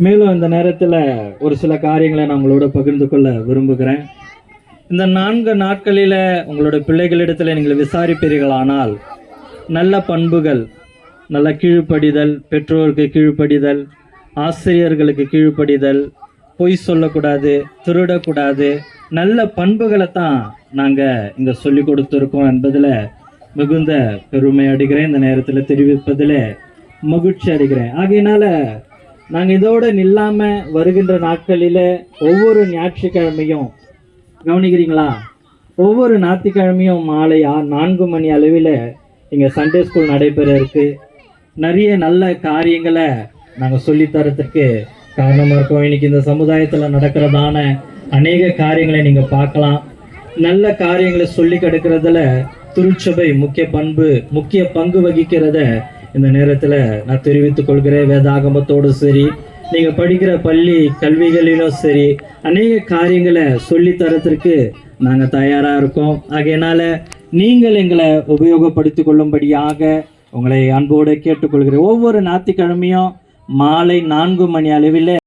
மேலும் இந்த நேரத்தில் ஒரு சில காரியங்களை நான் உங்களோட பகிர்ந்து கொள்ள விரும்புகிறேன். இந்த 4 நாட்களில் உங்களோட பிள்ளைகளிடத்தில் நீங்கள் விசாரிப்பீர்களானால் நல்ல பண்புகள், நல்ல கீழ்ப்படிதல், பெற்றோருக்கு கீழ்ப்படிதல், ஆசிரியர்களுக்கு கீழ்ப்படிதல், பொய் சொல்லக்கூடாது, திருடக்கூடாது, நல்ல பண்புகளை தான் நாங்கள் இங்கே சொல்லி கொடுத்துருக்கோம் என்பதில் மிகுந்த பெருமை அடைகிறேன். இந்த நேரத்தில் தெரிவிப்பதில் மகிழ்ச்சி அடைகிறேன். ஆகையினால நாங்கள் இதோடு நில்லாமல் வருகின்ற நாட்களில் ஒவ்வொரு ஞாயிற்றுக்கிழமையும் கவனிக்கிறீங்களா, ஒவ்வொரு ஞாயிற்றுக்கிழமையும் மாலை 4 மணி அளவில் இங்கே சண்டே ஸ்கூல் நடைபெற இருக்கு. நிறைய நல்ல காரியங்களை நாங்கள் சொல்லித்தரத்துக்கு காரணமாக இருக்கோம். இன்னைக்கு இந்த சமுதாயத்தில் நடக்கிறதான அநேக காரியங்களை நீங்கள் பார்க்கலாம். நல்ல காரியங்களை சொல்லி கிடைக்கிறதுல திருச்சபை முக்கிய பங்கு வகிக்கிறத இந்த நேரத்தில் நான் தெரிவித்துக் கொள்கிறேன். வேதாகமத்தோடு சரி, நீங்கள் படிக்கிற பள்ளி கல்விகளிலும் சரி, அநேக காரியங்களை சொல்லித்தரத்திற்கு நாங்கள் தயாராக இருக்கோம். ஆகையினால நீங்கள் எங்களை உபயோகப்படுத்தி கொள்ளும்படியாக உங்களை அன்போடு கேட்டுக்கொள்கிறேன். ஒவ்வொரு ஞாயிற்றுக்கிழமையும் மாலை 4 மணி அளவில்